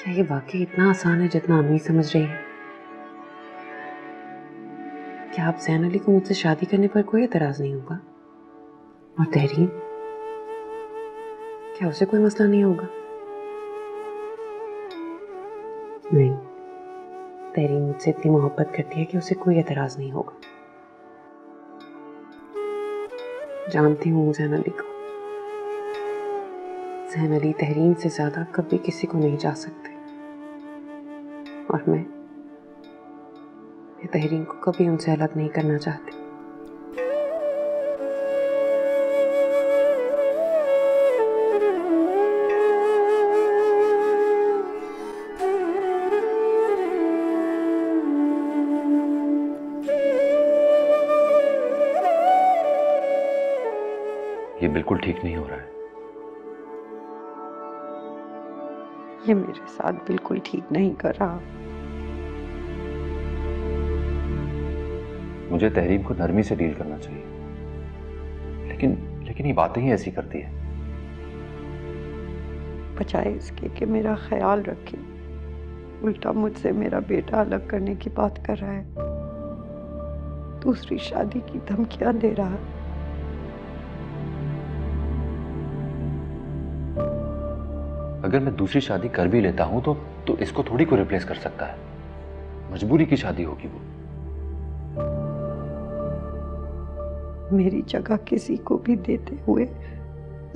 क्या ये वाकई इतना आसान है जितना अम्मी समझ रही है? क्या आप ज़ैन अली को मुझसे शादी करने पर कोई एतराज नहीं होगा? और तहरीन, क्या उसे कोई मसला नहीं होगा? नहीं, तहरीन मुझसे इतनी मोहब्बत करती है कि उसे कोई एतराज नहीं होगा। जानती हूँ ज़ैन अली को। ज़ैन अली तहरीन से ज्यादा कभी किसी को नहीं जा सकते, और मैं तहरीन को कभी उनसे अलग नहीं करना चाहती। ये बिल्कुल ठीक नहीं हो रहा है। ये मेरे साथ बिल्कुल ठीक नहीं कर रहा। मुझे तहरीन को नरमी से डील करना चाहिए, लेकिन ये बातें ही ऐसी करती है। बचाए इसके कि मेरा ख्याल रखे, उल्टा मुझसे मेरा बेटा अलग करने की बात कर रहा है, दूसरी शादी की धमकियां दे रहा है। अगर मैं दूसरी शादी कर भी लेता हूं तो इसको थोड़ी को रिप्लेस कर सकता है। मजबूरी की शादी होगी वो। मेरी जगह किसी को भी देते हुए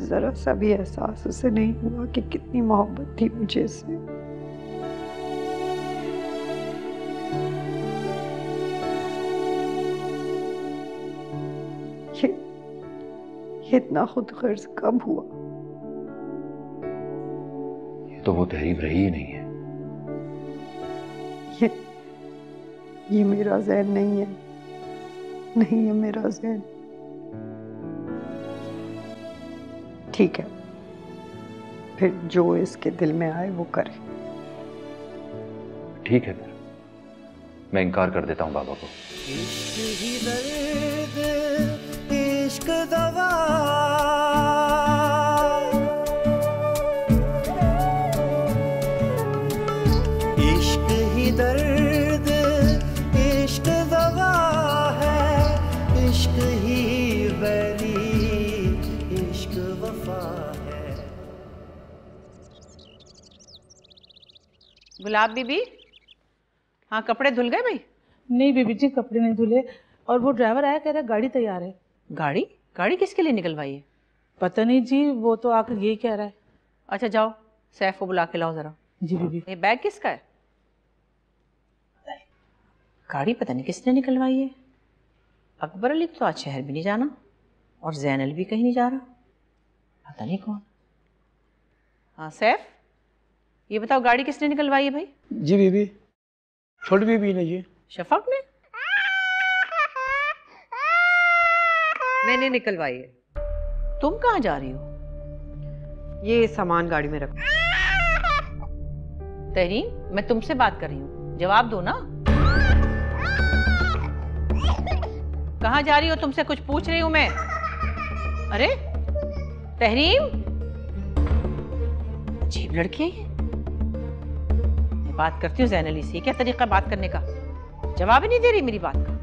जरा सा भी एहसास उसे नहीं हुआ कि कितनी मोहब्बत थी मुझे इससे। ये इतना खुद गर्ज कब हुआ? तो वो तहरीर रही ही नहीं है। ये मेरा ज़ैन नहीं है, नहीं है मेरा ज़ैन। ठीक है, फिर जो इसके दिल में आए वो करे। ठीक है, फिर मैं इनकार कर देता हूं बाबा को। इश्क ही दर्द, इश्क दवा, इश्क ही दर्द, इश्क दवा है, इश्क ही बैरी, इश्क वफा है। गुलाब बीबी, हाँ कपड़े धुल गए भाई? नहीं बीबी जी, कपड़े नहीं धुले। और वो ड्राइवर आया, कह रहा है गाड़ी तैयार है। गाड़ी? गाड़ी किसके लिए निकलवाई है? पता नहीं जी, वो तो आकर यही कह रहा है। अच्छा जाओ, सैफ को बुला के लाओ जरा। जी बीबी। ये बैग किसका है? गाड़ी पता नहीं किसने निकलवाई है। अकबर अली तो आज शहर भी नहीं जाना, और ज़ैन अली भी कहीं नहीं जा रहा, पता नहीं कौन। हाँ सैफ, ये बताओ गाड़ी किसने निकलवाई है भाई? जी बीबी, छोटी बीबी ने जी। शफक ने? मैंने निकलवाई है। तुम कहाँ जा रही हो? ये सामान गाड़ी में रखो। तहरीन, मैं तुमसे बात कर रही हूँ, जवाब दो ना। कहाँ जा रही हो? तुमसे कुछ पूछ रही हूँ मैं। अरे तहरीन, अजीब लड़की है ये। मैं बात करती हूँ ज़ैन अली से, क्या तरीका बात करने का? जवाब ही नहीं दे रही मेरी बात का।